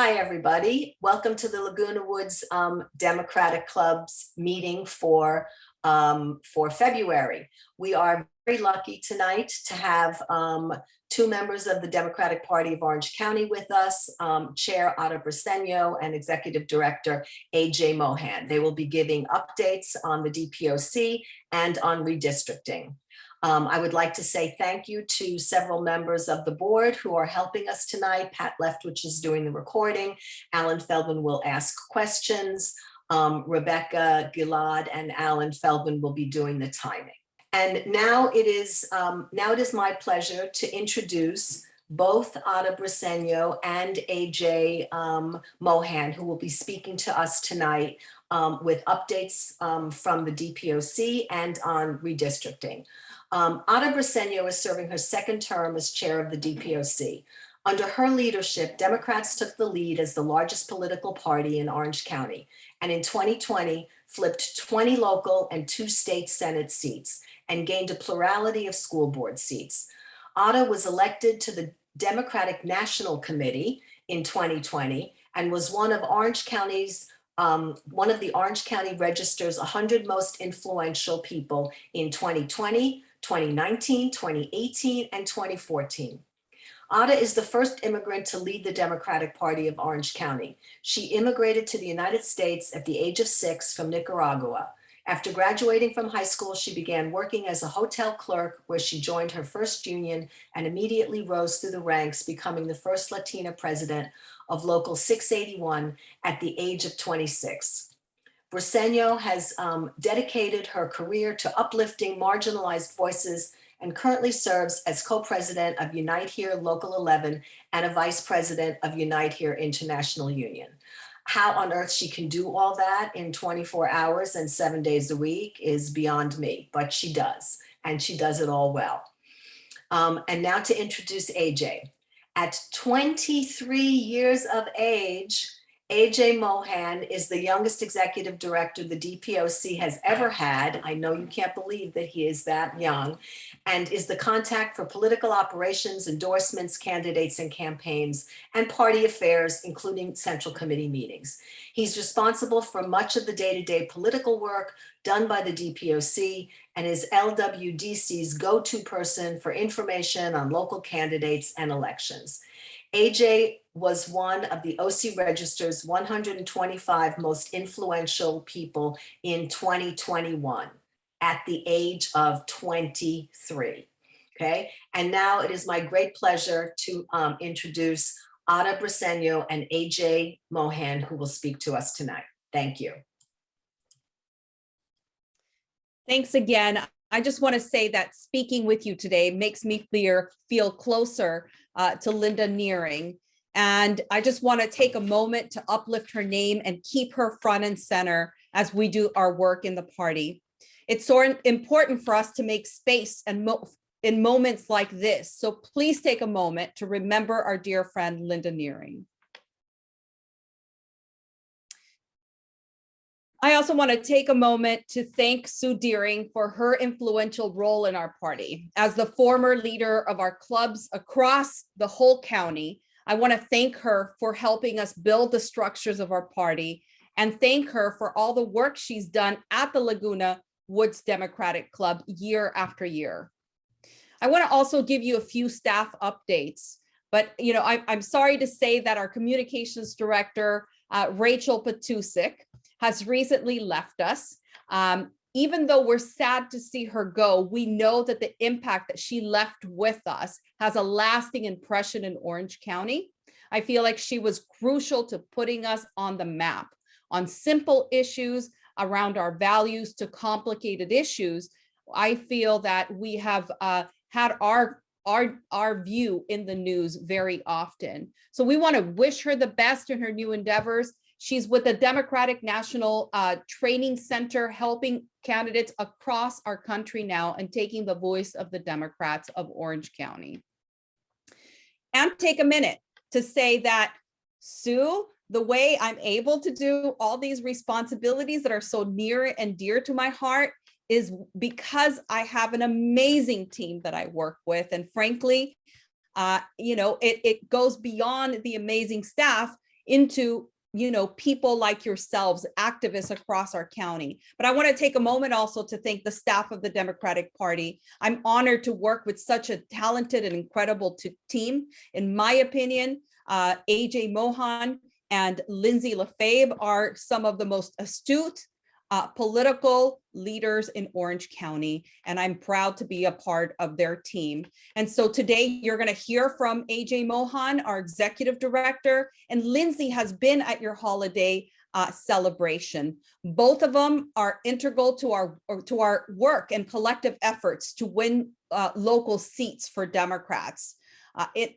Hi, everybody. Welcome to the Laguna Woods Democratic Club's meeting for February. We are very lucky tonight to have two members of the Democratic Party of Orange County with us, Chair Ada Briceño and Executive Director AJ Mohan. They will be giving updates on the DPOC and on redistricting. I would like to say thank you to several members of the board who are helping us tonight. Pat Leftwich is doing the recording. Alan Feldman will ask questions. Rebecca Gilad and Alan Feldman will be doing the timing. And now it is my pleasure to introduce both Ada Briceño and AJ Mohan, who will be speaking to us tonight with updates from the DPOC and on redistricting. Ada Briceño is serving her second term as chair of the DPOC. Under her leadership, Democrats took the lead as the largest political party in Orange County, and in 2020 flipped 20 local and 2 state Senate seats and gained a plurality of school board seats. Ada was elected to the Democratic National Committee in 2020 and was one of the Orange County Register's 100 most influential people in 2020, 2019, 2018, and 2014. Ada is the first immigrant to lead the Democratic Party of Orange County. She immigrated to the United States at the age of 6 from Nicaragua. After graduating from high school, she began working as a hotel clerk where she joined her first union and immediately rose through the ranks, becoming the first Latina president of Local 681 at the age of 26. Briceño has dedicated her career to uplifting marginalized voices and currently serves as co-president of Unite Here Local 11 and a vice president of Unite Here International Union. How on earth she can do all that in 24 hours and 7 days a week is beyond me, but she does, and she does it all well. And now to introduce AJ. At 23 years of age, AJ Mohan is the youngest executive director the DPOC has ever had. I know you can't believe that he is that young, and is the contact for political operations, endorsements, candidates and campaigns, and party affairs, including central committee meetings. He's responsible for much of the day-to-day political work done by the DPOC and is LWDC's go-to person for information on local candidates and elections. AJ was one of the OC Register's 125 most influential people in 2021 at the age of 23, okay? And now it is my great pleasure to introduce Ada Briceño and AJ Mohan, who will speak to us tonight. Thank you. Thanks again. I just want to say that speaking with you today makes me feel closer to Linda Nearing. And I just want to take a moment to uplift her name and keep her front and center as we do our work in the party. It's so important for us to make space and in moments like this. So please take a moment to remember our dear friend, Linda Nearing. I also want to take a moment to thank Sue Deering for her influential role in our party. As the former leader of our clubs across the whole county, I want to thank her for helping us build the structures of our party and thank her for all the work she's done at the Laguna Woods Democratic Club year after year. I want to also give you a few staff updates, but I'm sorry to say that our communications director, Rachel Patusik, has recently left us. Even though we're sad to see her go, we know that the impact that she left with us has a lasting impression in Orange County. I feel like she was crucial to putting us on the map on simple issues around our values to complicated issues. I feel that we have had our view in the news very often. So we want to wish her the best in her new endeavors. She's with the Democratic National Training Center, helping candidates across our country now and taking the voice of the Democrats of Orange County. And take a minute to say that, Sue, the way I'm able to do all these responsibilities that are so near and dear to my heart is because I have an amazing team that I work with. And frankly, it goes beyond the amazing staff. into, you know, people like yourselves, activists across our county. But I want to take a moment also to thank the staff of the Democratic Party. I'm honored to work with such a talented and incredible team. In my opinion, AJ Mohan and Lindsay Lefebvre are some of the most astute political leaders in Orange County, and I'm proud to be a part of their team. And so today you're going to hear from AJ Mohan, our executive director, and Lindsay has been at your holiday celebration. Both of them are integral to our work and collective efforts to win local seats for Democrats.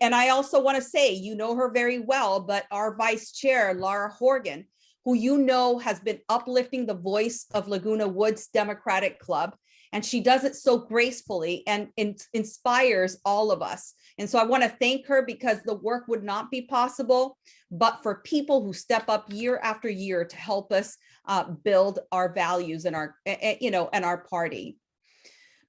And I also want to say, you know her very well, but our vice chair, Laura Horgan, who you know has been uplifting the voice of Laguna Woods Democratic Club. And she does it so gracefully and inspires all of us. And so I want to thank her, because the work would not be possible but for people who step up year after year to help us build our values and our, and our party.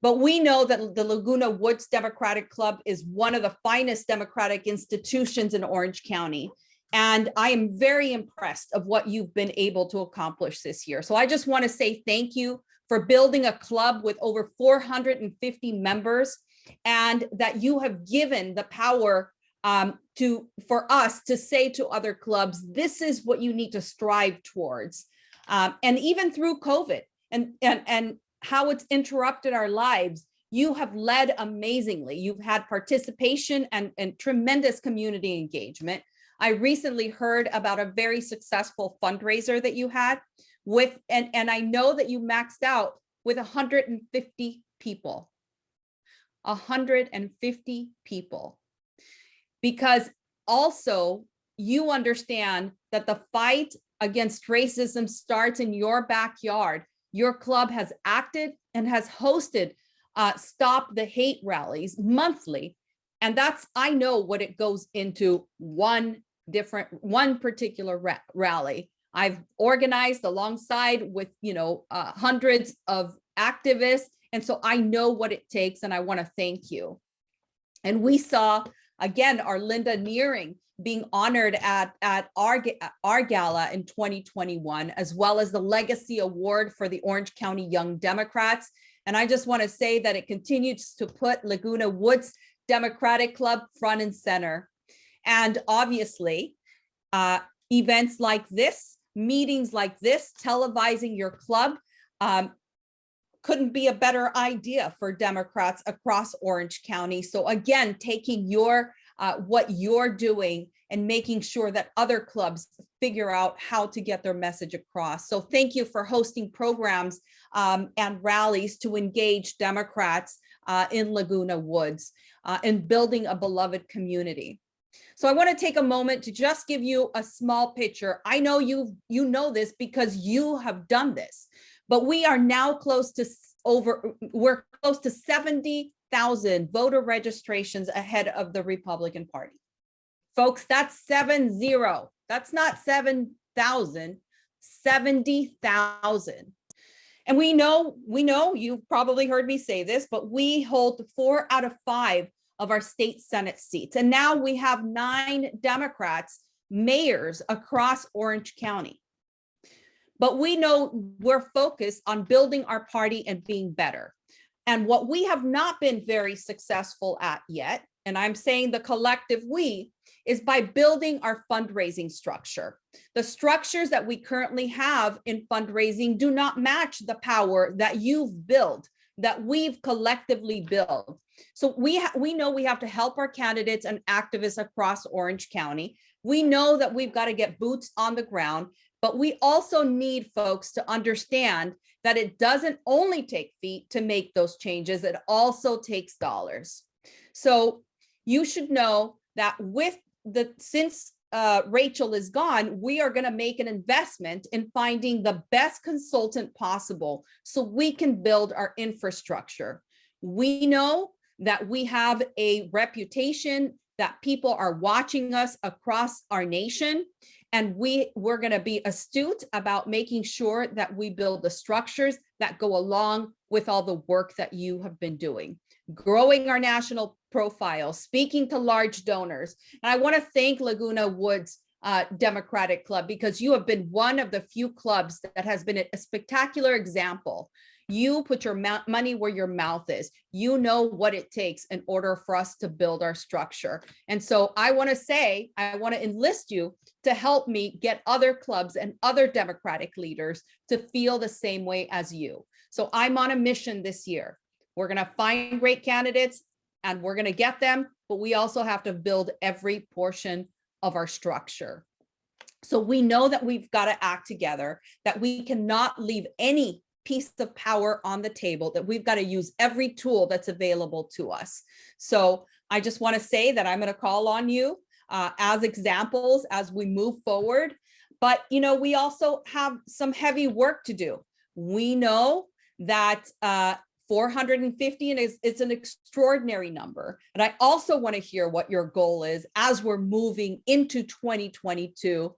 But we know that the Laguna Woods Democratic Club is one of the finest democratic institutions in Orange County. And I am very impressed of what you've been able to accomplish this year. So I just want to say thank you for building a club with over 450 members, and that you have given the power for us to say to other clubs, this is what you need to strive towards. And even through COVID and how it's interrupted our lives, you have led amazingly. You've had participation and tremendous community engagement. I recently heard about a very successful fundraiser that you had with, and I know that you maxed out with 150 people. 150 people. Because also you understand that the fight against racism starts in your backyard. Your club has acted and has hosted Stop the Hate rallies monthly. And that's, I know what it goes into one particular rally. I've organized alongside with, hundreds of activists. And so I know what it takes, and I want to thank you. And we saw, again, our Linda Nearing being honored at our gala in 2021, as well as the Legacy Award for the Orange County Young Democrats. And I just want to say that it continues to put Laguna Woods Democratic Club front and center. And obviously, events like this, meetings like this, televising your club, couldn't be a better idea for Democrats across Orange County. So again, taking your what you're doing and making sure that other clubs figure out how to get their message across. So thank you for hosting programs and rallies to engage Democrats in Laguna Woods and building a beloved community. So I want to take a moment to just give you a small picture. I know you know this because you have done this, but we are now close to we're close to 70,000 voter registrations ahead of the Republican Party. Folks, that's 70. That's not 7,000, 70,000. And we know, you've probably heard me say this, but we hold 4 out of 5 of our state Senate seats. And now we have 9 Democrats, mayors across Orange County. But we know we're focused on building our party and being better. And what we have not been very successful at yet, and I'm saying the collective we, is by building our fundraising structure. The structures that we currently have in fundraising do not match the power that you've built, that we've collectively built. So we know we have to help our candidates and activists across Orange County. We know that we've got to get boots on the ground, but we also need folks to understand that it doesn't only take feet to make those changes, it also takes dollars. So you should know that since Rachel is gone, we are going to make an investment in finding the best consultant possible so we can build our infrastructure. We know that we have a reputation that people are watching us across our nation, and we're going to be astute about making sure that we build the structures that go along with all the work that you have been doing, growing our national profile, speaking to large donors. And I want to thank Laguna Woods Democratic club, because you have been one of the few clubs that has been a spectacular example. You put your money where your mouth is. You know what it takes in order for us to build our structure. And so I want to enlist you to help me get other clubs and other Democratic leaders to feel the same way as you. So I'm on a mission this year. We're going to find great candidates and we're going to get them, but we also have to build every portion of our structure. So we know that we've got to act together, that we cannot leave any piece of power on the table, that we've got to use every tool that's available to us. So I just want to say that I'm going to call on you as examples as we move forward. But, you know, we also have some heavy work to do. We know that 450 and it's an extraordinary number. And I also want to hear what your goal is as we're moving into 2022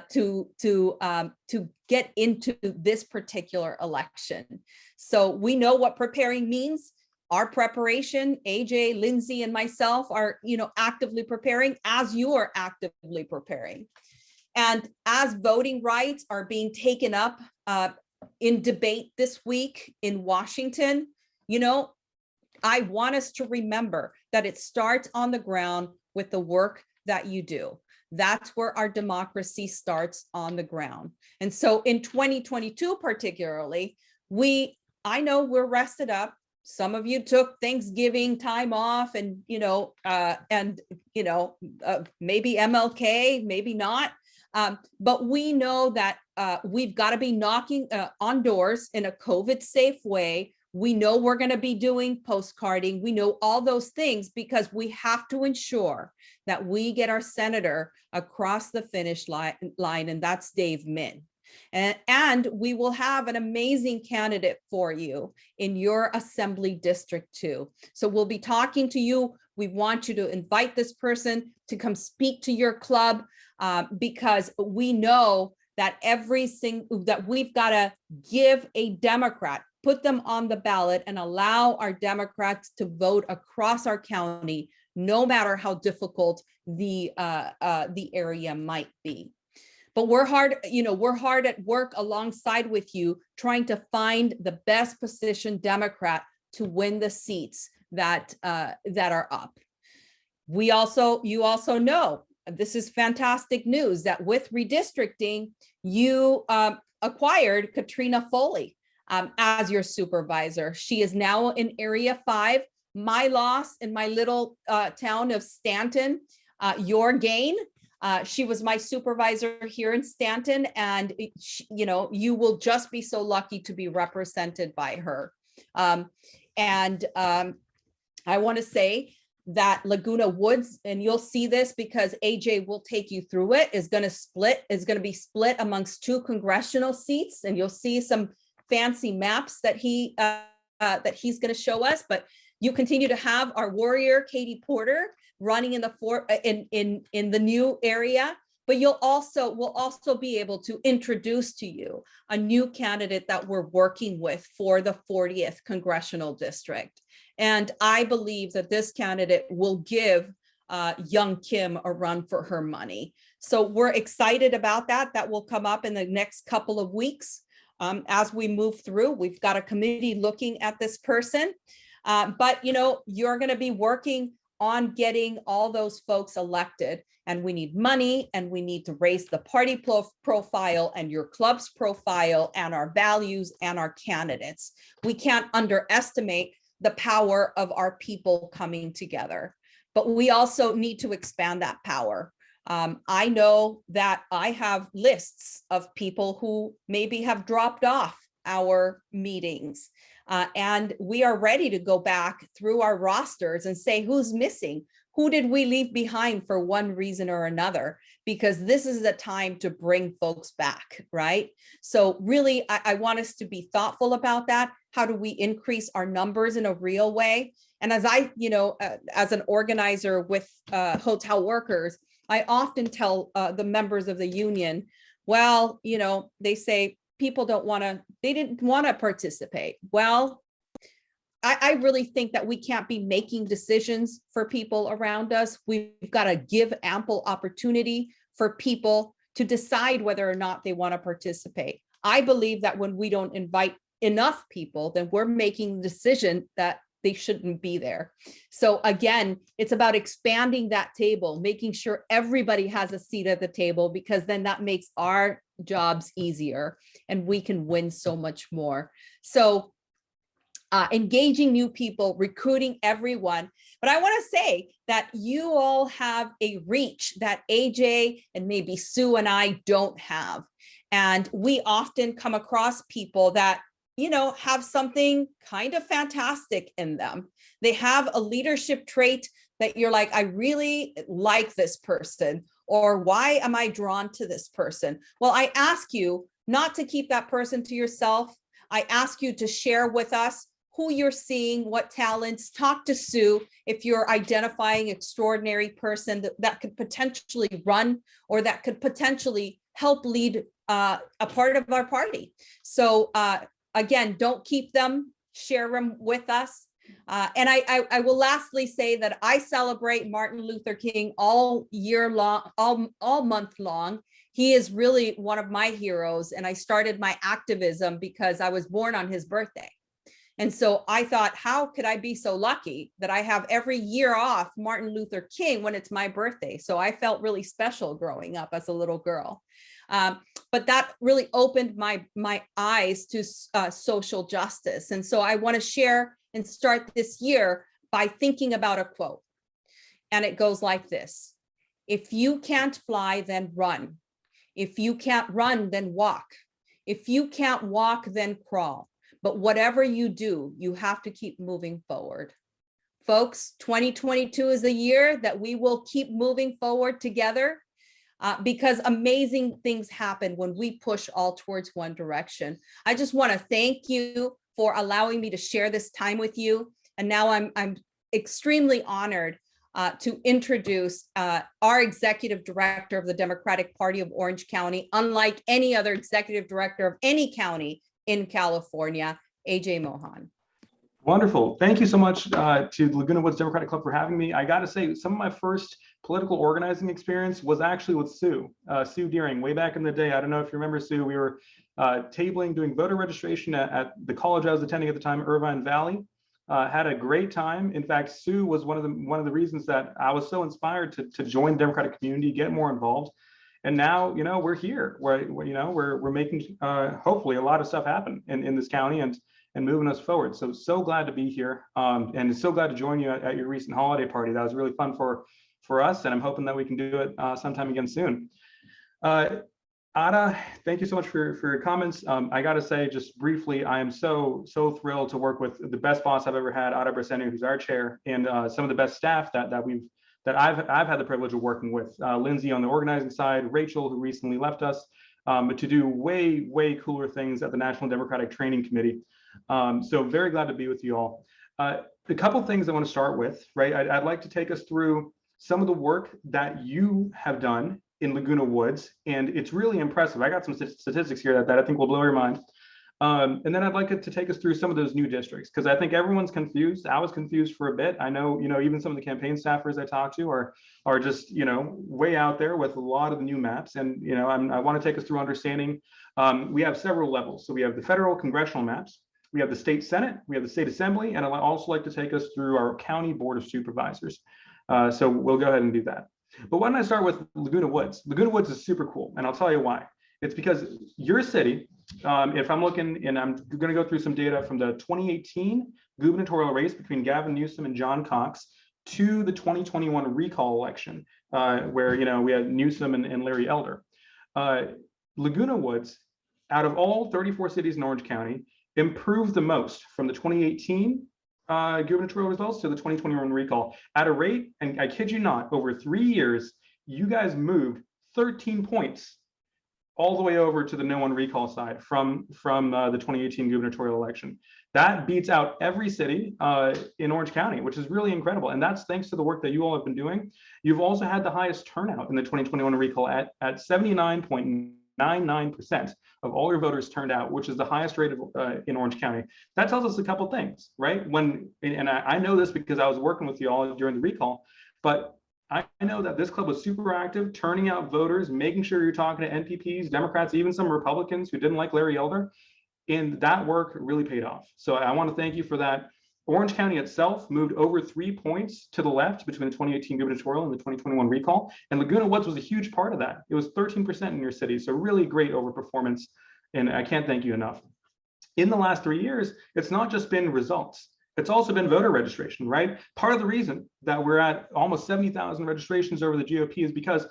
to get into this particular election. So we know what preparing means. Our preparation, AJ, Lindsay, and myself are, you know, actively preparing as you are actively preparing. And as voting rights are being taken up in debate this week in Washington, you know, I want us to remember that it starts on the ground with the work that you do. That's where our democracy starts, on the ground. And so in 2022, particularly, I know we're rested up. Some of you took Thanksgiving time off and, maybe MLK, maybe not. But we know that we've got to be knocking on doors in a COVID safe way. We know we're going to be doing postcarding. We know all those things because we have to ensure that we get our senator across the finish line, and that's Dave Min. And we will have an amazing candidate for you in your assembly district too. So we'll be talking to you. We want you to invite this person to come speak to your club because we know that that we've got to give a Democrat, put them on the ballot and allow our Democrats to vote across our county, no matter how difficult the area might be. But we're hard at work alongside with you, trying to find the best positioned Democrat to win the seats that are up. You also know, this is fantastic news, that with redistricting, you acquired Katrina Foley as your supervisor. She is now in Area 5. My loss in my little town of Stanton, your gain. She was my supervisor here in Stanton, and you will just be so lucky to be represented by her. I want to say that Laguna Woods, and you'll see this because AJ will take you through it, is going to be split amongst 2 congressional seats, and you'll see some fancy maps that he's going to show us. But you continue to have our warrior Katie Porter running in the new area, but we'll also be able to introduce to you a new candidate that we're working with for the 40th Congressional District. And I believe that this candidate will give young Kim a run for her money. So we're excited about that. That will come up in the next couple of weeks as we move through. We've got a committee looking at this person, but you're going to be working on getting all those folks elected, and we need money, and we need to raise the party profile and your club's profile and our values and our candidates. We can't underestimate the power of our people coming together, but we also need to expand that power. I know that I have lists of people who maybe have dropped off our meetings. And we are ready to go back through our rosters and say, who's missing? Who did we leave behind for one reason or another? Because this is the time to bring folks back, right? So really, I want us to be thoughtful about that. How do we increase our numbers in a real way? And as as an organizer with hotel workers, I often tell the members of the union, well, they say, people they didn't want to participate. Well, I really think that we can't be making decisions for people around us. We've got to give ample opportunity. for people to decide whether or not they want to participate. I believe that when we don't invite enough people, then we're making the decision that they shouldn't be there. So again, it's about expanding that table, making sure everybody has a seat at the table, because then that makes our jobs easier and we can win so much more. So engaging new people, recruiting everyone. But I want to say that you all have a reach that AJ and maybe Sue and I don't have. And we often come across people that, you know, have something kind of fantastic in them. They have a leadership trait that you're like, I really like this person, or why am I drawn to this person? Well, I ask you not to keep that person to yourself. I ask you to share with us who you're seeing, what talents. Talk to Sue if you're identifying extraordinary person that could potentially run or that could potentially help lead a part of our party. So again, don't keep them, share them with us. And I will lastly say that I celebrate Martin Luther King all year long, all month long. He is really one of my heroes. And I started my activism because I was born on his birthday. And so I thought, how could I be so lucky that I have every year off Martin Luther King when it's my birthday? So I felt really special growing up as a little girl. But that really opened my eyes to social justice. And so I want to share and start this year by thinking about a quote. And it goes like this: if you can't fly, then run. If you can't run, then walk. If you can't walk, then crawl. But whatever you do, you have to keep moving forward. Folks, 2022 is a year that we will keep moving forward together. Because amazing things happen when we push all towards one direction. I just want to thank you for allowing me to share this time with you. And now I'm extremely honored to introduce our executive director of the Democratic Party of Orange County, unlike any other executive director of any county in California, AJ Mohan. Wonderful. Thank you so much to the Laguna Woods Democratic Club for having me. I got to say, some of my first political organizing experience was actually with Sue Deering, way back in the day. I don't know if you remember, Sue. We were doing voter registration at the college I was attending at the time, Irvine Valley. Had a great time. In fact, Sue was one of the reasons that I was so inspired to join the Democratic community, get more involved. And now, you know, we're here. We're making hopefully a lot of stuff happen in this county and moving us forward. So glad to be here, and so glad to join you at your recent holiday party. That was really fun for us, and I'm hoping that we can do it sometime again soon. Ada, thank you so much for your comments. I got to say, just briefly, I am so thrilled to work with the best boss I've ever had, Ada Brasenu, who's our chair, and some of the best staff that I've had the privilege of working with. Lindsay on the organizing side, Rachel, who recently left us, but to do way cooler things at the National Democratic Training Committee. So very glad to be with you all. A couple things I want to start with, right? I'd like to take us through some of the work that you have done in Laguna Woods, and it's really impressive. I got some statistics here that I think will blow your mind. And then I'd like it to take us through some of those new districts, because I think everyone's confused. I was confused for a bit. I know, even some of the campaign staffers I talked to are just, way out there with a lot of the new maps. And, I want to take us through understanding. We have several levels. So we have the federal congressional maps, we have the state Senate, we have the state assembly, and I'd also like to take us through our county board of supervisors. So we'll go ahead and do that. But why don't I start with Laguna Woods? Laguna Woods is super cool, and I'll tell you why. It's because your city, if I'm looking, and I'm going to go through some data from the 2018 gubernatorial race between Gavin Newsom and John Cox to the 2021 recall election, where we had Newsom and Larry Elder. Laguna Woods, out of all 34 cities in Orange County, improved the most from the 2018 gubernatorial results to the 2021 recall at a rate, and I kid you not, over 3 years, you guys moved 13 points all the way over to the no one recall side from the 2018 gubernatorial election. That beats out every city in Orange County, which is really incredible. And that's thanks to the work that you all have been doing. You've also had the highest turnout in the 2021 recall at 79.99% of all your voters turned out, which is the highest rate in Orange County. That tells us a couple things, right? I know this because I was working with you all during the recall, but I know that this club was super active, turning out voters, making sure you're talking to NPPs, Democrats, even some Republicans who didn't like Larry Elder. And that work really paid off. So I want to thank you for that. Orange County itself moved over 3 points to the left between the 2018 gubernatorial and the 2021 recall. And Laguna Woods was a huge part of that. It was 13% in your city. So really great overperformance. And I can't thank you enough. In the last 3 years, it's not just been results. It's also been voter registration, right? Part of the reason that we're at almost 70,000 registrations over the GOP is because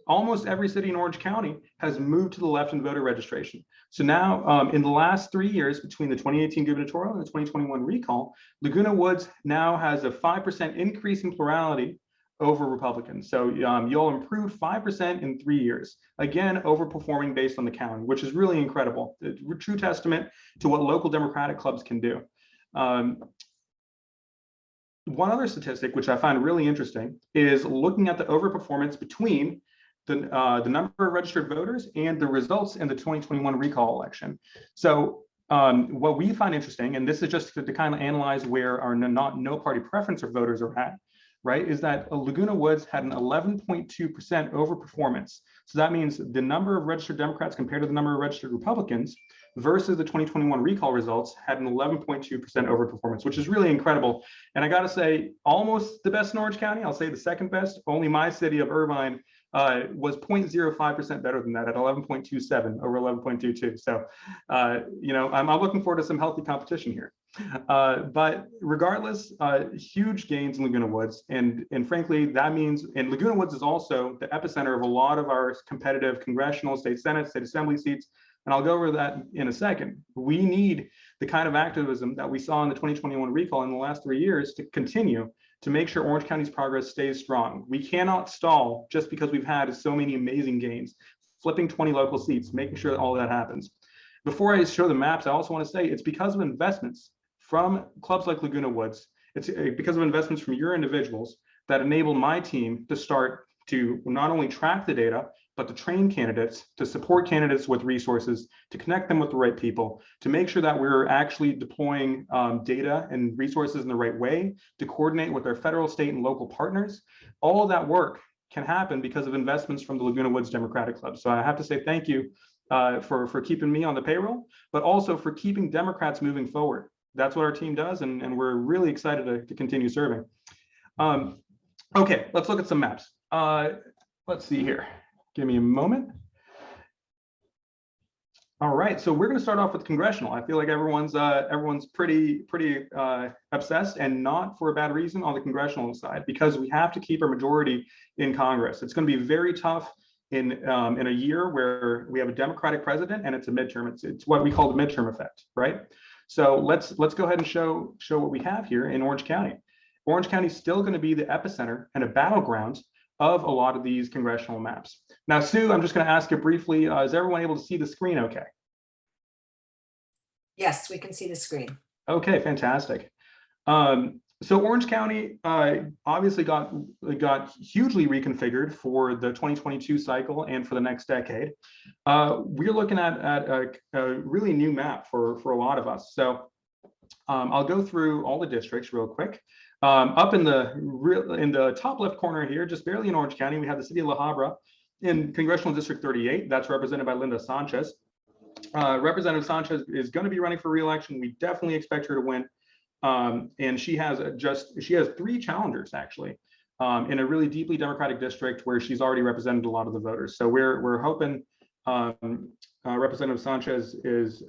almost every city in Orange County has moved to the left in voter registration. So now in the last 3 years between the 2018 gubernatorial and the 2021 recall, Laguna Woods now has a 5% increase in plurality over Republicans. So you'll improve 5% in 3 years. Again, overperforming based on the county, which is really incredible. It's a true testament to what local Democratic clubs can do. One other statistic, which I find really interesting, is looking at the overperformance between the number of registered voters and the results in the 2021 recall election. So what we find interesting, and this is just to kind of analyze where our no party preference or voters are at, right, is that Laguna Woods had an 11.2% overperformance. So that means the number of registered Democrats compared to the number of registered Republicans versus the 2021 recall results had an 11.2% overperformance, which is really incredible. And I got to say, almost the best in Orange County. I'll say the second best. Only my city of Irvine was 0.05% better than that at 11.27 over 11.22. So, you know, I'm looking forward to some healthy competition here. But regardless, huge gains in Laguna Woods. And frankly, that means, and Laguna Woods is also the epicenter of a lot of our competitive congressional, state Senate, state assembly seats. And I'll go over that in a second. We need the kind of activism that we saw in the 2021 recall in the last 3 years to continue to make sure Orange County's progress stays strong. We cannot stall just because we've had so many amazing gains, flipping 20 local seats, making sure that all that happens. Before I show the maps, I also want to say it's because of investments from clubs like Laguna Woods. It's because of investments from your individuals that enabled my team to start to not only track the data, but to train candidates, to support candidates with resources, to connect them with the right people, to make sure that we're actually deploying data and resources in the right way, to coordinate with our federal, state, and local partners. All of that work can happen because of investments from the Laguna Woods Democratic Club. So I have to say thank you for keeping me on the payroll, but also for keeping Democrats moving forward. That's what our team does, and we're really excited to continue serving. Okay, let's look at some maps. Let's see here. Give me a moment. All right, so we're going to start off with congressional. I feel like everyone's pretty obsessed, and not for a bad reason, on the congressional side, because we have to keep our majority in Congress. It's going to be very tough in a year where we have a Democratic president and it's a midterm. It's what we call the midterm effect, right? So let's go ahead and show what we have here in Orange County. Orange County is still going to be the epicenter and a battleground of a lot of these congressional maps. Now, Sue, I'm just going to ask you briefly, is everyone able to see the screen okay? Yes, we can see the screen. Okay, fantastic. So Orange County obviously got hugely reconfigured for the 2022 cycle and for the next decade. We're looking at a really new map for a lot of us. So I'll go through all the districts real quick. Up in the top left corner here, just barely in Orange County, we have the city of La Habra in Congressional District 38. That's represented by Linda Sanchez. Representative Sanchez is going to be running for re-election. We definitely expect her to win. And she has 3 challengers actually in a really deeply Democratic district where she's already represented a lot of the voters. So we're hoping Representative Sanchez is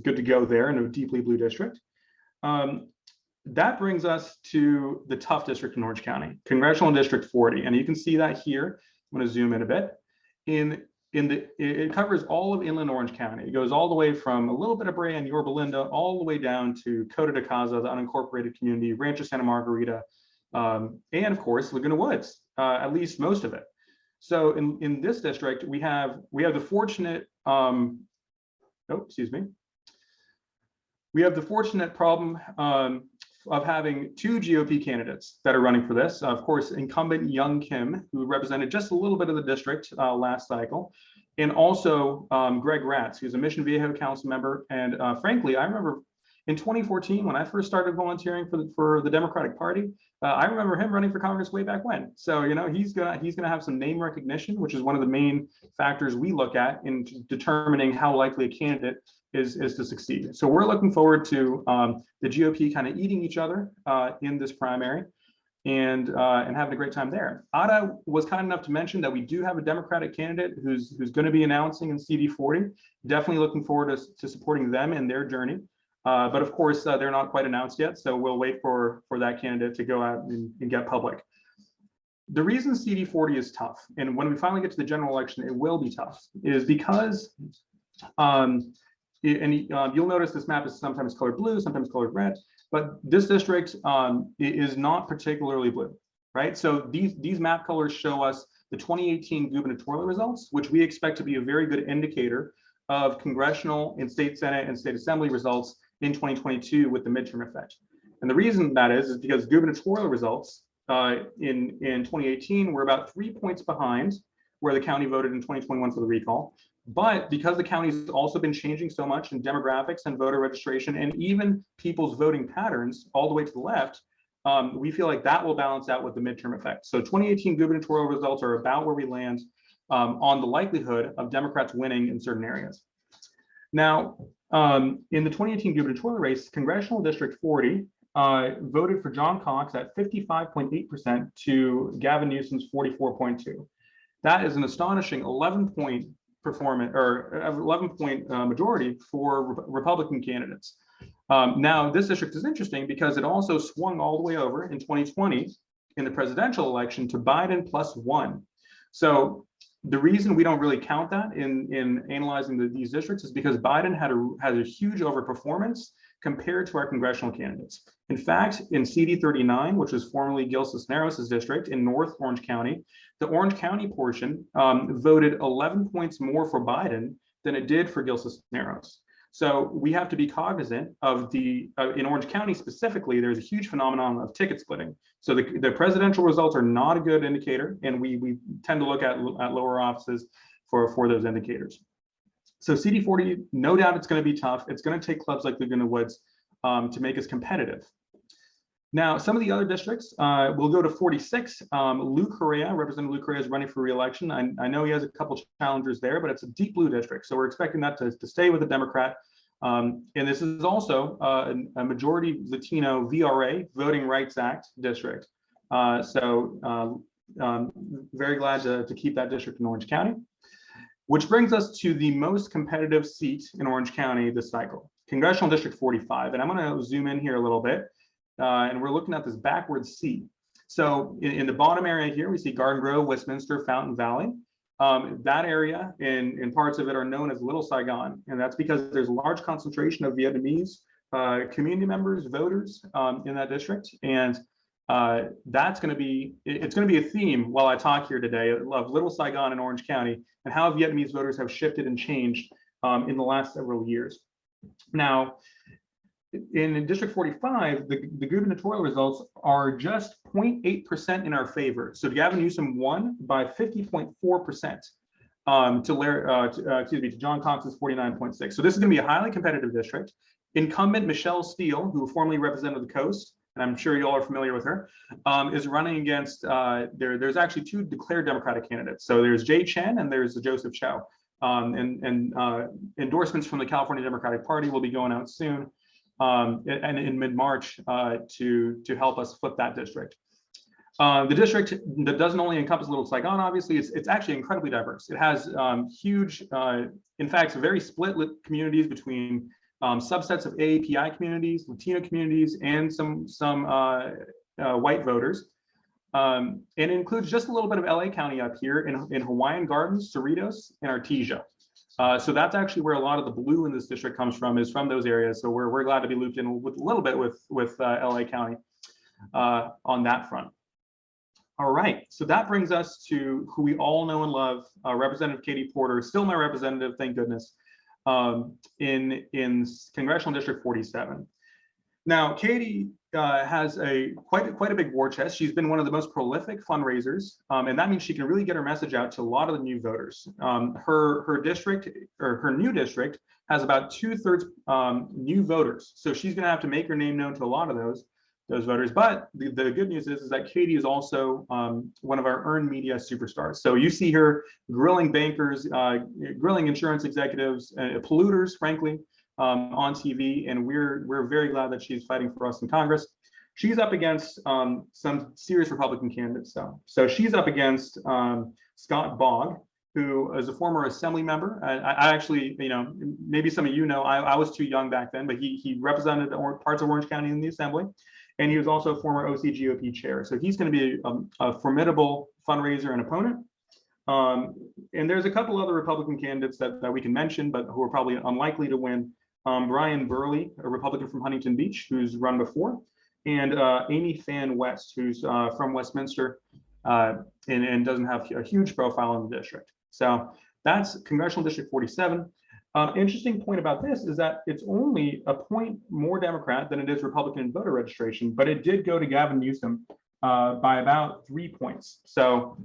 good to go there in a deeply blue district. That brings us to the tough district in Orange County, Congressional District 40, and you can see that here. I'm going to zoom in a bit. It covers all of inland Orange County. It goes all the way from a little bit of Brea and Yorba Linda, all the way down to Coto de Caza, the unincorporated community, Rancho Santa Margarita, and of course Laguna Woods, at least most of it. So in this district, we have the fortunate we have the fortunate problem of having 2 GOP candidates that are running for this. Of course, incumbent Young Kim, who represented just a little bit of the district last cycle, and also Greg Ratz, who's a Mission Viejo council member. And frankly, I remember In 2014, when I first started volunteering for the Democratic Party, I remember him running for Congress way back when. So, you know, he's gonna have some name recognition, which is one of the main factors we look at in determining how likely a candidate is to succeed. So we're looking forward to the GOP kind of eating each other in this primary and having a great time there. Ada was kind enough to mention that we do have a Democratic candidate who's going to be announcing in CD40. Definitely looking forward to supporting them in their journey. But of course, they're not quite announced yet, so we'll wait for that candidate to go out and get public. The reason CD40 is tough, and when we finally get to the general election, it will be tough, is because, you'll notice this map is sometimes colored blue, sometimes colored red, but this district is not particularly blue, right? So these map colors show us the 2018 gubernatorial results, which we expect to be a very good indicator of congressional and state Senate and state assembly results in 2022 with the midterm effect. And the reason that is because gubernatorial results in 2018 were about 3 points behind where the county voted in 2021 for the recall. But because the county's also been changing so much in demographics and voter registration and even people's voting patterns all the way to the left, we feel like that will balance out with the midterm effect. So 2018 gubernatorial results are about where we land on the likelihood of Democrats winning in certain areas. Now, in the 2018 gubernatorial race, Congressional District 40 voted for John Cox at 55.8% to Gavin Newsom's 44.2%. That is an astonishing 11-point performance or 11-point majority for Republican candidates. Now, this district is interesting because it also swung all the way over in 2020 in the presidential election to Biden +1. So the reason we don't really count that in analyzing these districts is because Biden had a huge overperformance compared to our congressional candidates. In fact, in CD 39, which was formerly Gil Cisneros' district in North Orange County, the Orange County portion voted 11 points more for Biden than it did for Gil Cisneros. So we have to be cognizant of in Orange County specifically, there's a huge phenomenon of ticket splitting. So the presidential results are not a good indicator, and we tend to look at lower offices for those indicators. So CD40, no doubt it's going to be tough. It's going to take clubs like Laguna Woods to make us competitive. Now, some of the other districts, we'll go to 46. Lou Correa, Representative Lou Correa is running for re-election. I know he has a couple challengers there, but it's a deep blue district. So we're expecting that to stay with the Democrat. And this is also a majority Latino VRA, Voting Rights Act district. So very glad to keep that district in Orange County. Which brings us to the most competitive seat in Orange County this cycle, Congressional District 45. And I'm going to zoom in here a little bit. And we're looking at this backwards C. So in the bottom area here, we see Garden Grove, Westminster, Fountain Valley. That area and parts of it are known as Little Saigon. And that's because there's a large concentration of Vietnamese community members, voters in that district. And it's going to be a theme while I talk here today of Little Saigon in Orange County and how Vietnamese voters have shifted and changed in the last several years. Now, in District 45, the gubernatorial results are just 0.8% in our favor. So Gavin Newsom won by 50.4% to John Cox's 49.6%. So this is going to be a highly competitive district. Incumbent Michelle Steele, who formerly represented the coast, and I'm sure you all are familiar with her, is running against, there's actually two declared Democratic candidates. So there's Jay Chen and there's Joseph Chow. And endorsements from the California Democratic Party will be going out soon and in mid-March to help us flip that district. The district that doesn't only encompass Little Saigon, obviously, it's actually incredibly diverse. It has huge, in fact, very split communities between subsets of AAPI communities, Latino communities, and some white voters. And it includes just a little bit of LA County up here in Hawaiian Gardens, Cerritos, and Artesia. So that's actually where a lot of the blue in this district comes from, is from those areas. So we're glad to be looped in with a little bit with LA County on that front. All right, so that brings us to who we all know and love, Representative Katie Porter, still my representative, thank goodness, in Congressional District 47. Now, Katie has quite a big war chest. She's been one of the most prolific fundraisers, and that means she can really get her message out to a lot of the new voters. Her district, or her new district, has about 2/3 new voters, so she's going to have to make her name known to a lot of those voters. But the good news is that Katie is also one of our earned media superstars. So you see her grilling bankers, grilling insurance executives, polluters, frankly, on TV, and we're very glad that she's fighting for us in Congress. She's up against some serious Republican candidates, though. So she's up against Scott Bogg, who is a former Assembly member. I actually, maybe some of you know, I was too young back then, but he represented parts of Orange County in the Assembly, and he was also a former OCGOP chair. So he's going to be a formidable fundraiser and opponent. And there's a couple other Republican candidates that we can mention, but who are probably unlikely to win. Brian Burley, a Republican from Huntington Beach, who's run before, and Amy Fan West, who's from Westminster, and doesn't have a huge profile in the district. So that's Congressional District 47. Interesting point about this is that it's only a point more Democrat than it is Republican in voter registration, but it did go to Gavin Newsom by about 3 points. So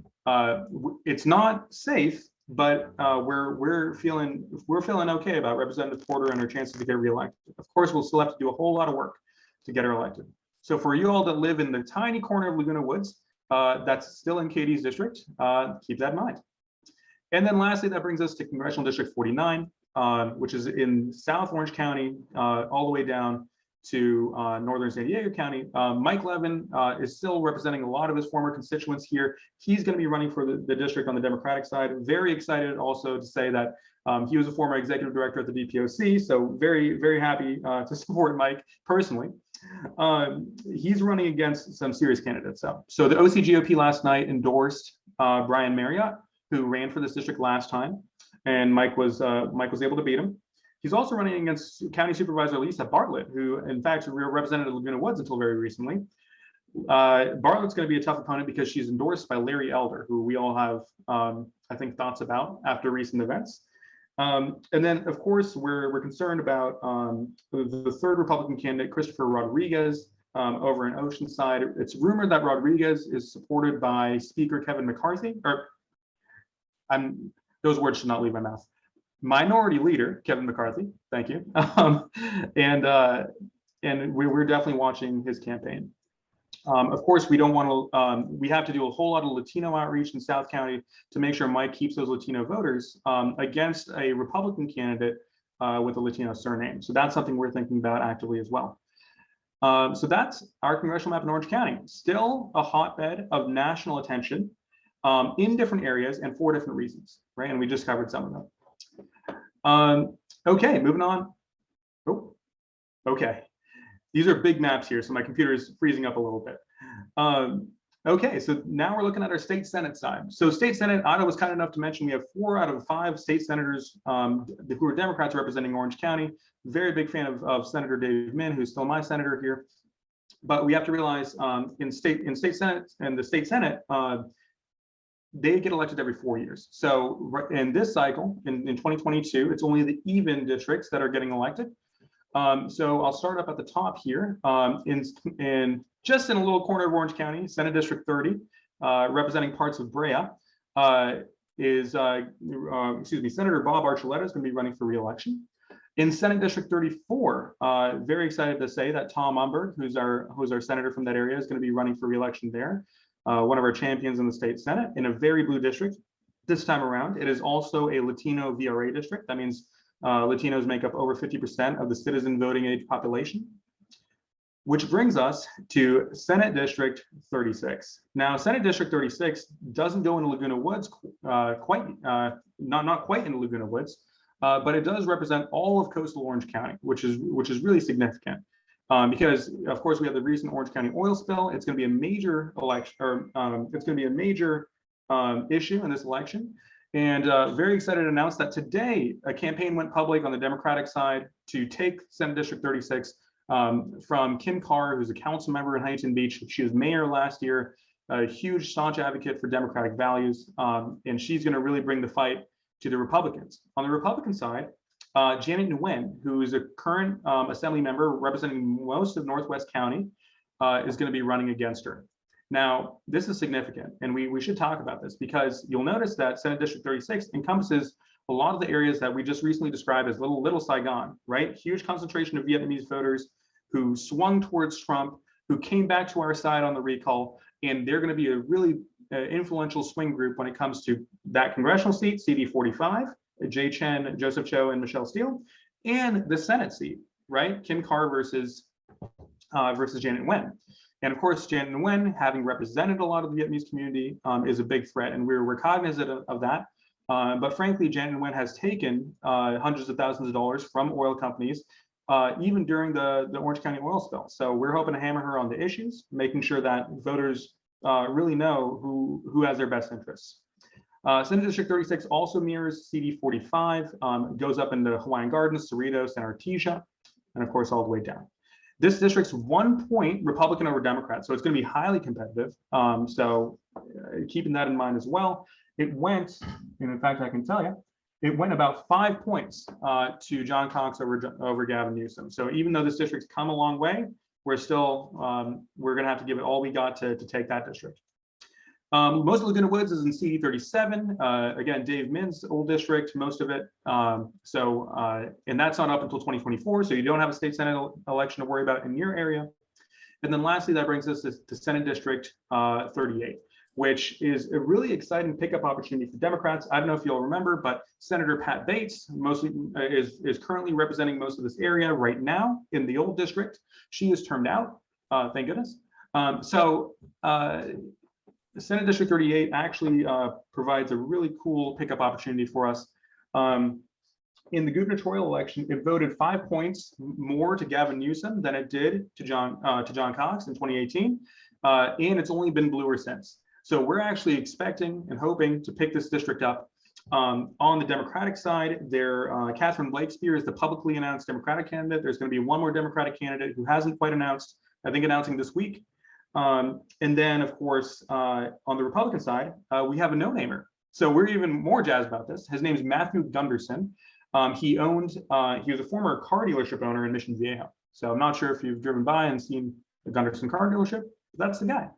it's not safe, but we're feeling okay about Representative Porter and her chances to get reelected. Of course, we'll still have to do a whole lot of work to get her elected. So for you all that live in the tiny corner of Laguna Woods, that's still in Katie's district, keep that in mind. And then lastly, that brings us to Congressional District 49, which is in South Orange County, all the way down to northern San Diego County. Mike Levin is still representing a lot of his former constituents here. He's going to be running for the district on the Democratic side. Very excited also to say that he was a former executive director at the DPOC, so very, very happy to support Mike personally. He's running against some serious candidates. So the OCGOP last night endorsed Brian Marriott, who ran for this district last time, and Mike was able to beat him. He's also running against County Supervisor Lisa Bartlett, who in fact represented Laguna Woods until very recently. Bartlett's going to be a tough opponent because she's endorsed by Larry Elder, who we all have, I think, thoughts about after recent events. And then, of course, we're concerned about the third Republican candidate, Christopher Rodriguez, over in Oceanside. It's rumored that Rodriguez is supported by Speaker Kevin McCarthy, or those words should not leave my mouth. Minority Leader Kevin McCarthy, thank you, and we're definitely watching his campaign. Of course, we don't want to. We have to do a whole lot of Latino outreach in South County to make sure Mike keeps those Latino voters against a Republican candidate with a Latino surname. So that's something we're thinking about actively as well. So that's our congressional map in Orange County. Still a hotbed of national attention in different areas and for different reasons, right? And we just covered some of them. Okay, moving on. Oh, okay. These are big maps here, so my computer is freezing up a little bit. Okay, so now we're looking at our state Senate side. So state Senate, Otto was kind enough to mention we have 4 out of 5 state senators who are Democrats representing Orange County. Very big fan of Senator Dave Min, who's still my senator here. But we have to realize in state Senate and the state Senate, they get elected every 4 years. So in this cycle, in 2022, it's only the even districts that are getting elected. So I'll start up at the top here. Just in a little corner of Orange County, Senate District 30, representing parts of Brea, Senator Bob Archuleta is going to be running for re-election. In Senate District 34, very excited to say that Tom Umberg, who's our senator from that area, is going to be running for re-election there. One of our champions in the state Senate in a very blue district this time around. It is also a Latino VRA district. That means Latinos make up over 50% of the citizen voting age population, which brings us to Senate District 36. Now, Senate District 36 doesn't go into Laguna Woods not quite into Laguna Woods, but it does represent all of coastal Orange County, which is really significant. Because of course we have the recent Orange County oil spill. It's going to be a major election, or it's going to be a major issue in this election. And very excited to announce that today a campaign went public on the Democratic side to take Senate District 36 from Kim Carr, who's a council member in Huntington Beach. She was mayor last year, a huge staunch advocate for democratic values, and she's going to really bring the fight to the Republicans. On the Republican side, Janet Nguyen, who is a current assembly member representing most of Northwest County, is going to be running against her. Now, this is significant, and we should talk about this because you'll notice that Senate District 36 encompasses a lot of the areas that we just recently described as little Saigon, right? Huge concentration of Vietnamese voters who swung towards Trump, who came back to our side on the recall, and they're going to be a really influential swing group when it comes to that congressional seat, CD 45, Jay Chen, Joseph Cho, and Michelle Steele, and the Senate seat, right? Kim Carr versus Janet Nguyen. And of course, Janet Nguyen, having represented a lot of the Vietnamese community, is a big threat, and we're cognizant of that. But frankly, Janet Nguyen has taken hundreds of thousands of dollars from oil companies, even during the Orange County oil spill. So we're hoping to hammer her on the issues, making sure that voters really know who has their best interests. Senate District 36 also mirrors CD 45, goes up into Hawaiian Gardens, Cerritos, and Artesia, and of course all the way down. This district's 1 point Republican over Democrat, so it's going to be highly competitive. So keeping that in mind as well, it went, and in fact I can tell you, it went about 5 points to John Cox over Gavin Newsom. So even though this district's come a long way, we're still we're going to have to give it all we got to take that district. Most of Laguna Woods is in CD 37. Again, Dave Min's old district, most of it. And that's not up until 2024, so you don't have a state Senate election to worry about in your area. And then lastly, that brings us to Senate District 38, which is a really exciting pickup opportunity for Democrats. I don't know if you'll remember, but Senator Pat Bates mostly is currently representing most of this area right now in the old district. She is termed out, thank goodness. Senate District 38 actually provides a really cool pickup opportunity for us. In the gubernatorial election, it voted 5 points more to Gavin Newsom than it did to John Cox in 2018, and it's only been bluer since. So we're actually expecting and hoping to pick this district up. On the Democratic side, Catherine Blakespear is the publicly announced Democratic candidate. There's going to be one more Democratic candidate who hasn't quite announced, I think announcing this week. And then, of course, on the Republican side, we have a no-namer. So we're even more jazzed about this. His name is Matthew Gunderson. He was a former car dealership owner in Mission Viejo. So I'm not sure if you've driven by and seen the Gunderson car dealership, but that's the guy.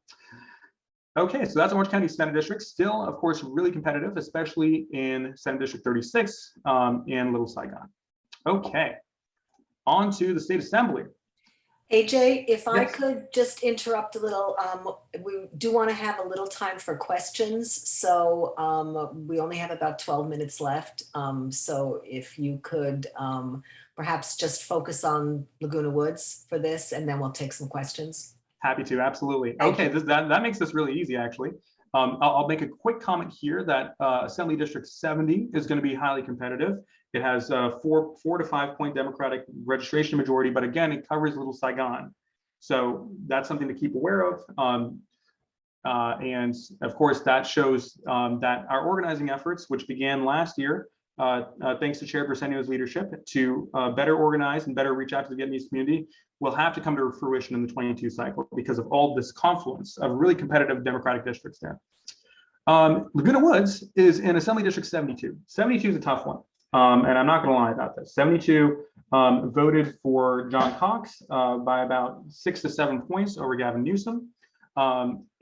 Okay, so that's Orange County Senate District. Still, of course, really competitive, especially in Senate District 36 and Little Saigon. Okay, on to the State Assembly. AJ, if I Yes. could just interrupt a little, we do want to have a little time for questions. So we only have about 12 minutes left. So if you could perhaps just focus on Laguna Woods for this, and then we'll take some questions. Happy to, absolutely. Thank Okay, that makes this really easy, actually. I'll make a quick comment here that Assembly District 70 is going to be highly competitive. It has 4 to 5 point Democratic registration majority, but again, it covers Little Saigon. So that's something to keep aware of. And of course, that shows that our organizing efforts, which began last year, thanks to Chairperson Senio's leadership, to better organize and better reach out to the Vietnamese community, will have to come to fruition in the 22 cycle because of all this confluence of really competitive Democratic districts there. Laguna Woods is in Assembly District 72. 72 is a tough one. And I'm not going to lie about this. 72 voted for John Cox by about 6 to 7 points over Gavin Newsom.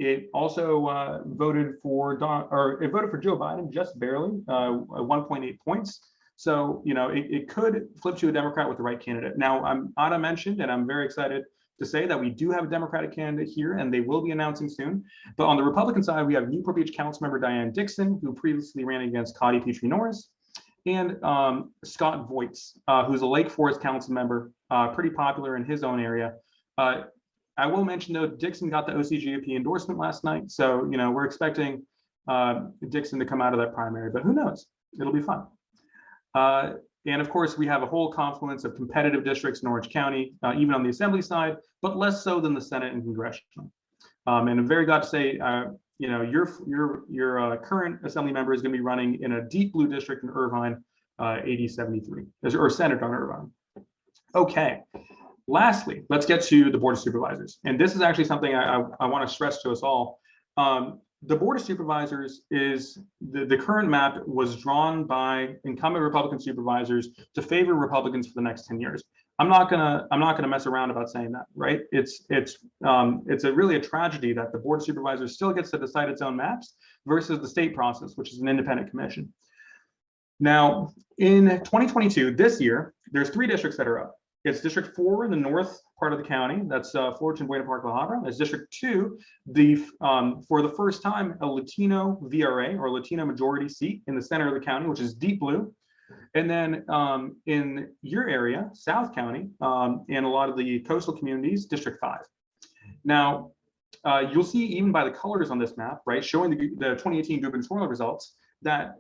It also voted for Joe Biden just barely, 1.8 points. So, you know, it could flip to a Democrat with the right candidate. Now, Ada mentioned, and I'm very excited to say that we do have a Democratic candidate here, and they will be announcing soon. But on the Republican side, we have Newport Beach Councilmember Diane Dixon, who previously ran against Cotty Petrie Norris, and Scott Voights, who's a Lake Forest council member, pretty popular in his own area. I will mention, though, Dixon got the OCGOP endorsement last night. So, you know, we're expecting Dixon to come out of that primary, but who knows? It'll be fun. And of course, we have a whole confluence of competitive districts in Orange County, even on the Assembly side, but less so than the Senate and Congressional. And I'm very glad to say, you know, your current Assembly member is going to be running in a deep blue district in Irvine, 8073, or centered on Irvine. Okay. Lastly, let's get to the Board of Supervisors. And this is actually something I want to stress to us all. the Board of Supervisors is, the current map was drawn by incumbent Republican supervisors to favor Republicans for the next 10 years. I'm not gonna mess around about saying that, right? It's really a tragedy that the Board of Supervisors still gets to decide its own maps versus the state process, which is an independent commission. Now, in 2022, this year, there's 3 districts that are up. It's District 4 in the north part of the county. That's Fullerton, Buena Park, La Habra. It's District 2, for the first time, a Latino VRA, or Latino majority seat in the center of the county, which is deep blue. And then in your area, South County, and a lot of the coastal communities, District 5. Now, you'll see even by the colors on this map, right, showing the 2018 gubernatorial results, that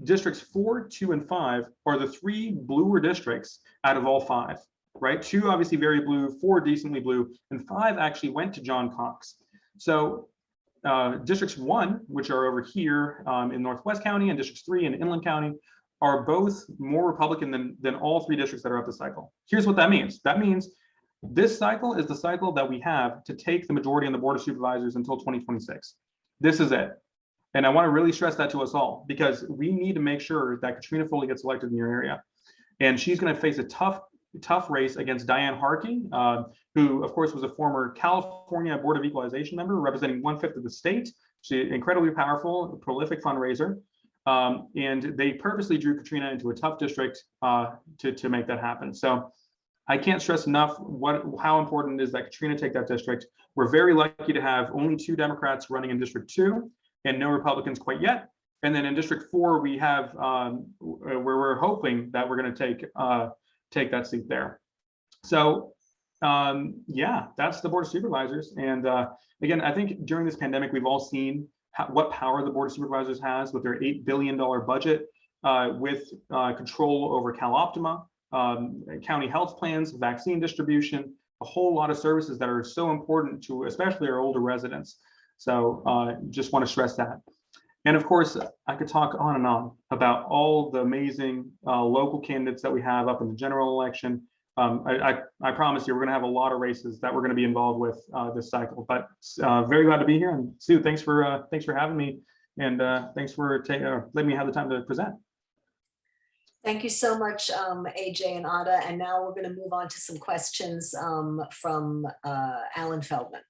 districts 4, 2, and 5 are the 3 bluer districts out of all 5, right? 2 obviously very blue, 4 decently blue, and 5 actually went to John Cox. So districts 1, which are over here in Northwest County, and districts 3 in Inland County, are both more Republican than all 3 districts that are up the cycle. Here's what that means. That means this cycle is the cycle that we have to take the majority on the Board of Supervisors until 2026. This is it. And I want to really stress that to us all, because we need to make sure that Katrina Foley gets elected in your area. And she's going to face a tough race against Diane Harkey, who, of course, was a former California Board of Equalization member representing 1/5 of the state. She's incredibly powerful, prolific fundraiser. And they purposely drew Katrina into a tough district to make that happen. So I can't stress enough how important it is that Katrina take that district. We're very lucky to have only 2 Democrats running in District 2 and no Republicans quite yet. And then in District 4, we have where we're hoping that we're going to take that seat there. So yeah, that's the Board of Supervisors. And again, I think during this pandemic, we've all seen what power the Board of Supervisors has with their $8 billion budget, with control over CalOptima, county health plans, vaccine distribution, a whole lot of services that are so important to especially our older residents. So just want to stress that. And of course, I could talk on and on about all the amazing local candidates that we have up in the general election. I promise you, we're going to have a lot of races that we're going to be involved with this cycle. But very glad to be here. And Sue, thanks for having me, and thanks for letting me have the time to present. Thank you so much, AJ and Ada. And now we're going to move on to some questions from Alan Feldman.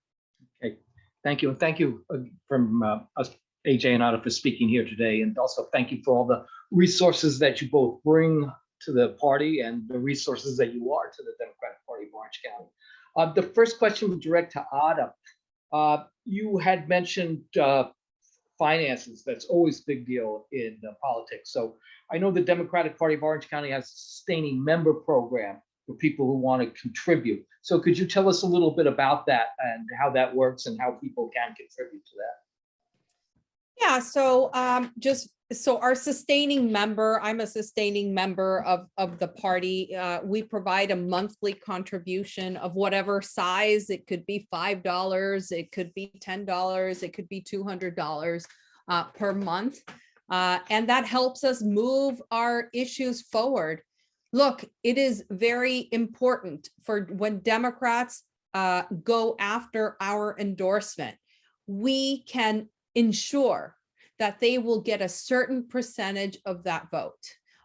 Okay, thank you. And thank you from us, AJ and Ada, for speaking here today. And also thank you for all the resources that you both bring to the party and the resources that you are to the Democratic Party of Orange County. The first question was direct to Ada. You had mentioned finances. That's always a big deal in politics. So I know the Democratic Party of Orange County has a sustaining member program for people who want to contribute. So could you tell us a little bit about that and how that works and how people can contribute to that? Yeah, so so our sustaining member, I'm a sustaining member of the party. We provide a monthly contribution of whatever size. It could be $5, it could be $10, it could be $200 per month. And that helps us move our issues forward. Look, it is very important for when Democrats go after our endorsement, we can ensure that they will get a certain percentage of that vote.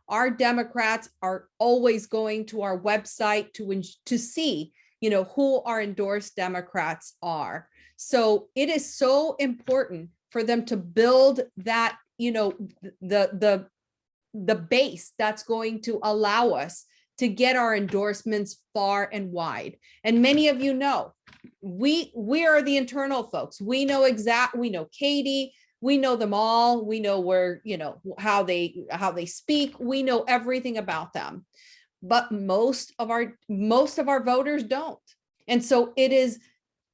Our Democrats are always going to our website to see, who our endorsed Democrats are. So it is so important for them to build that, the base that's going to allow us to get our endorsements far and wide. And many of you know, we are the internal folks. We know Katie, we know them all. We know where, how they speak. We know everything about them, but most of our voters don't. And so it is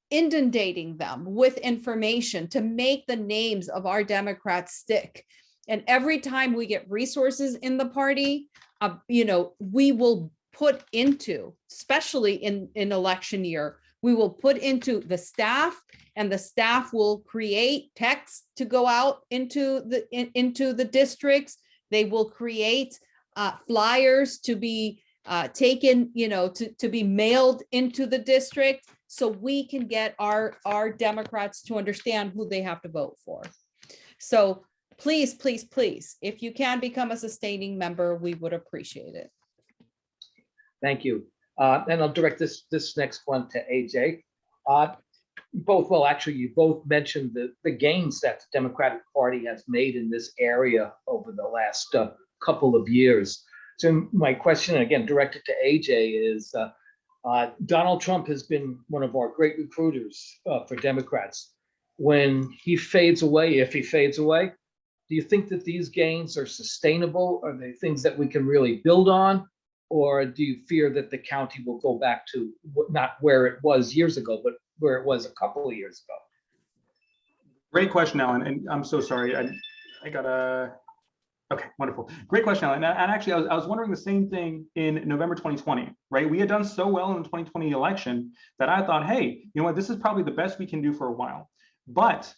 inundating them with information to make the names of our Democrats stick. And every time we get resources in the party, we will put into, especially in election year, we will put into the staff, and the staff will create text to go out into the districts. They will create flyers to be taken, to be mailed into the district. so we can get our Democrats to understand who they have to vote for. So please, please, please, if you can become a sustaining member, we would appreciate it. Thank you. And I'll direct this next one to AJ. You both mentioned the gains that the Democratic Party has made in this area over the last couple of years. So my question, again, directed to AJ, is Donald Trump has been one of our great recruiters for Democrats. When he fades away, if he fades away, do you think that these gains are sustainable? Are they things that we can really build on? Or do you fear that the county will go back to not where it was years ago, but where it was a couple of years ago? Great question, Alan. And I'm so sorry. I got a. Okay, wonderful. Great question, Alan. And actually, I was wondering the same thing in November 2020, right? We had done so well in the 2020 election that I thought, hey, you know what, this is probably the best we can do for a while. But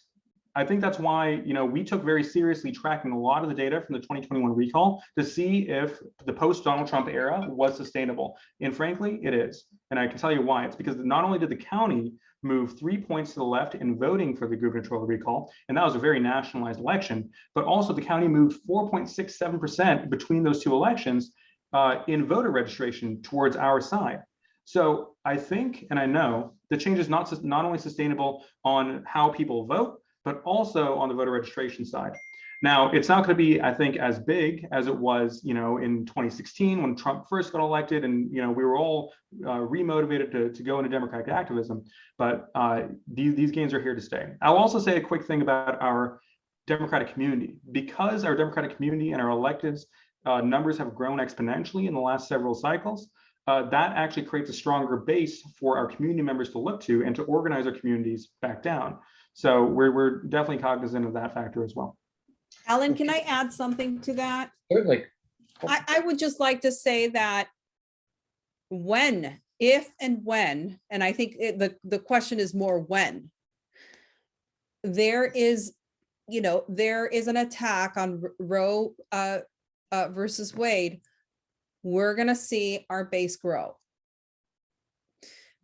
I think that's why, you know, we took very seriously tracking a lot of the data from the 2021 recall to see if the post-Donald Trump era was sustainable. And frankly, it is. And I can tell you why. It's because not only did the county move 3 points to the left in voting for the gubernatorial recall, and that was a very nationalized election, but also the county moved 4.67% between those two elections in voter registration towards our side. So I think, and I know, the change is not only sustainable on how people vote, but also on the voter registration side. Now, it's not going to be, I think, as big as it was, you know, in 2016 when Trump first got elected, and you know, we were all remotivated to go into Democratic activism. But these gains are here to stay. I'll also say a quick thing about our Democratic community, because our Democratic community and our electeds numbers have grown exponentially in the last several cycles. That actually creates a stronger base for our community members to look to and to organize our communities back down. So we're definitely cognizant of that factor as well. Alan, can I add something to that? Certainly. I would just like to say that if and when, and I think the question is more when, there is an attack on Roe versus Wade, we're going to see our base grow.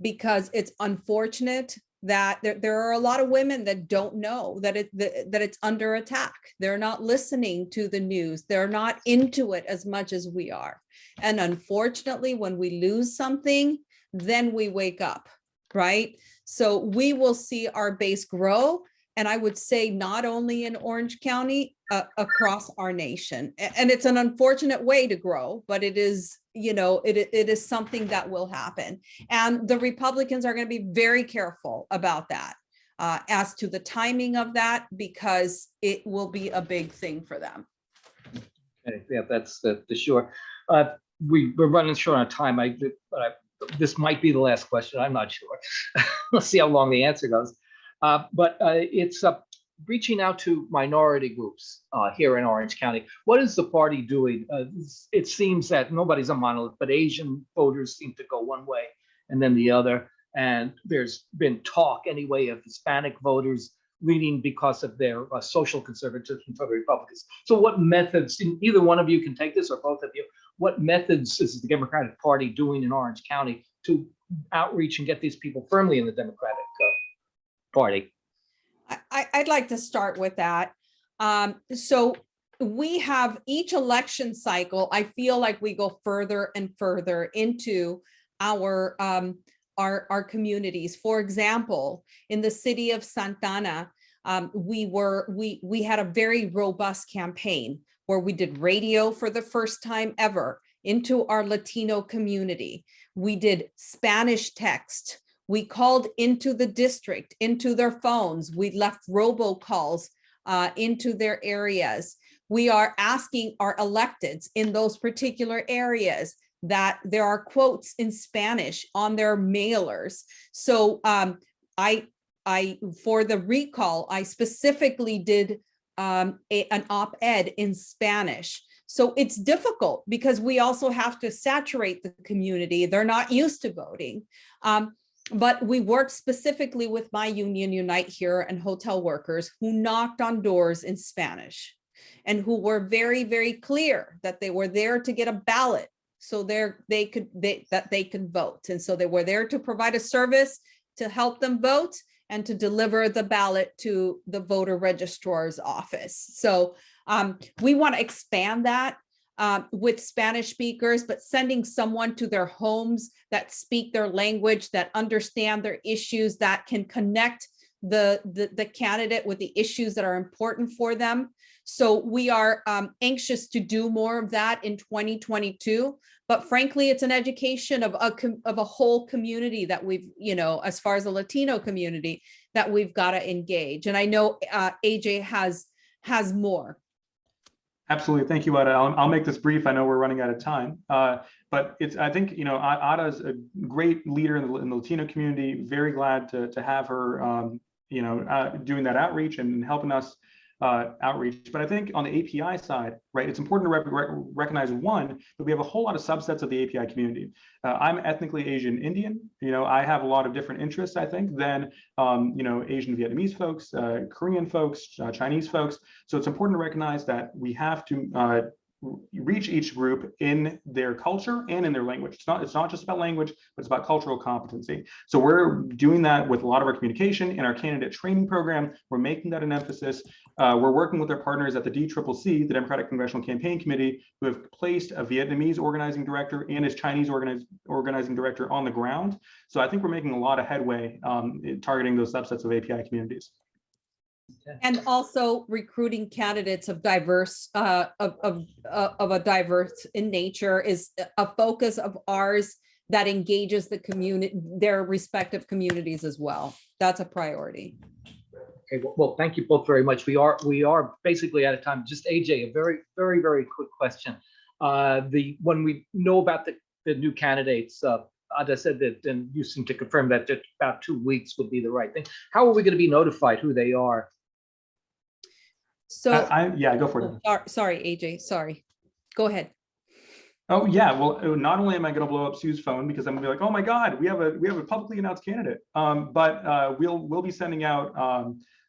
Because it's unfortunate that there are a lot of women that don't know that it's under attack. They're not listening to the news. They're not into it as much as we are. And unfortunately, when we lose something, then we wake up, right? So we will see our base grow. And I would say not only in Orange County, across our nation. And it's an unfortunate way to grow, but it is, it is something that will happen. And the Republicans are going to be very careful about that as to the timing of that, because it will be a big thing for them. Okay, yeah, that's the sure. We're running short on time. This might be the last question. I'm not sure. Let's see how long the answer goes. But it's reaching out to minority groups here in Orange County. What is the party doing? It seems that nobody's a monolith, but Asian voters seem to go one way and then the other. And there's been talk anyway of Hispanic voters leaning because of their social conservatism for the Republicans. So what methods, either one of you can take this or both of you, what methods is the Democratic Party doing in Orange County to outreach and get these people firmly in the Democratic Party? I'd like to start with that. So we have each election cycle, I feel like we go further and further into our communities. For example, in the city of Santana, we had a very robust campaign where we did radio for the first time ever into our Latino community. We did Spanish text. We called into the district, into their phones. We left robocalls into their areas. We are asking our electeds in those particular areas that there are quotes in Spanish on their mailers. So for the recall, I specifically did an op-ed in Spanish. So it's difficult because we also have to saturate the community. They're not used to voting. But we worked specifically with my union, Unite Here, and hotel workers who knocked on doors in Spanish and who were very, very clear that they were there to get a ballot so they could vote. And so they were there to provide a service to help them vote and to deliver the ballot to the voter registrar's office. So we want to expand that with Spanish speakers, but sending someone to their homes that speak their language, that understand their issues, that can connect the candidate with the issues that are important for them. So we are anxious to do more of that in 2022. But frankly, it's an education of a whole community that we've, as far as the Latino community, that we've got to engage. And I know AJ has more. Absolutely. Thank you, Ada. I'll make this brief. I know we're running out of time. But I think, Ada is a great leader in the Latino community. Very glad to have her, doing that outreach and helping us outreach. But I think on the API side, right, it's important to recognize, one, that we have a whole lot of subsets of the API community. I'm ethnically Asian Indian. I have a lot of different interests, I think, than, Asian Vietnamese folks, Korean folks, Chinese folks. So it's important to recognize that we have to reach each group in their culture and in their language. It's not just about language, but it's about cultural competency. So we're doing that with a lot of our communication in our candidate training program. We're making that an emphasis. We're working with our partners at the DCCC, the Democratic Congressional Campaign Committee, who have placed a Vietnamese organizing director and a Chinese organizing director on the ground. So I think we're making a lot of headway targeting those subsets of API communities. And also recruiting candidates of diverse, of a diverse in nature is a focus of ours that engages the community, their respective communities as well. That's a priority. Okay, well, thank you both very much. We are basically out of time. Just AJ, a very, very, very quick question. When we know about the new candidates, Ada said that, and you seem to confirm that about 2 weeks would be the right thing. How are we going to be notified who they are? So yeah, go for it. Sorry, AJ. Sorry. Go ahead. Oh yeah, well, not only am I going to blow up Sue's phone because I'm going to be like, oh my God, we have a publicly announced candidate. But we'll be sending out,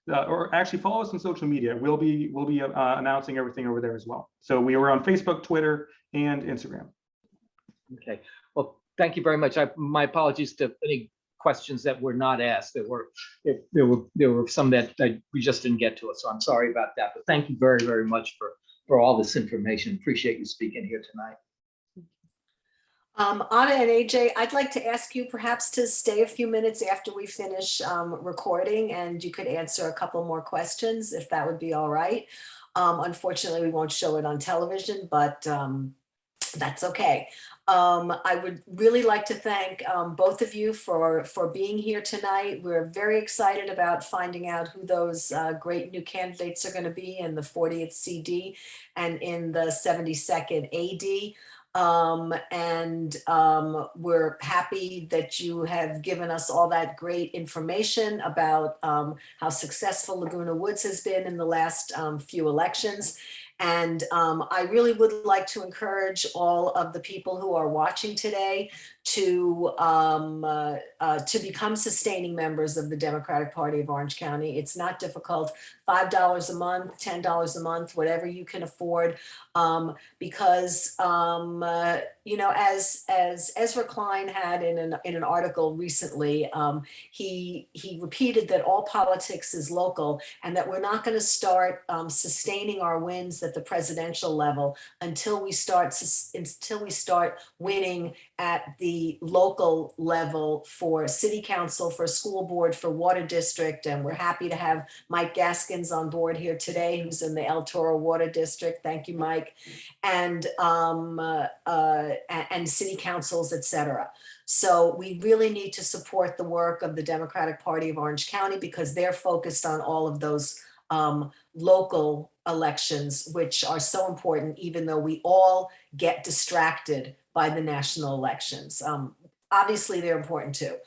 or actually follow us on social media. We'll be announcing everything over there as well. So we were on Facebook, Twitter, and Instagram. Okay. Well, thank you very much. My apologies to any questions that were not asked. There were some that we just didn't get to it. So I'm sorry about that. But thank you very, very much for all this information. Appreciate you speaking here tonight. Anna and AJ, I'd like to ask you perhaps to stay a few minutes after we finish recording, and you could answer a couple more questions if that would be all right. Unfortunately, we won't show it on television, but that's okay. I would really like to thank both of you for being here tonight. We're very excited about finding out who those great new candidates are going to be in the 40th CD and in the 72nd AD. We're happy that you have given us all that great information about how successful Laguna Woods has been in the last few elections. And I really would like to encourage all of the people who are watching today to become sustaining members of the Democratic Party of Orange County. It's not difficult. $5 a month, $10 a month, whatever you can afford, because as Ezra Klein had in an article recently, he repeated that all politics is local and that we're not going to start sustaining our wins at the presidential level until we start winning at the local level for city council, for school board, for water district. And we're happy to have Mike Gaskins on board here today, who's in the El Toro Water District. Thank you, Mike. And city councils, et cetera. So we really need to support the work of the Democratic Party of Orange County because they're focused on all of those local elections, which are so important, even though we all get distracted by the national elections. Obviously, they're important too.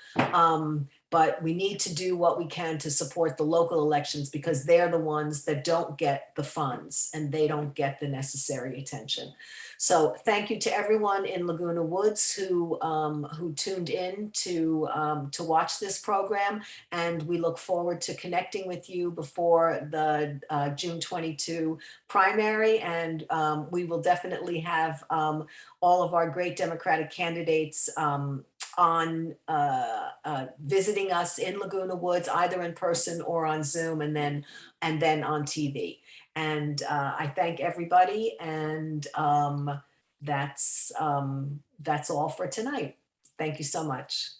But we need to do what we can to support the local elections because they're the ones that don't get the funds and they don't get the necessary attention. So thank you to everyone in Laguna Woods who tuned in to watch this program, and we look forward to connecting with you before the June 22 primary, and we will definitely have all of our great Democratic candidates on visiting us in Laguna Woods, either in person or on Zoom, and then on TV. And I thank everybody, and that's all for tonight. Thank you so much.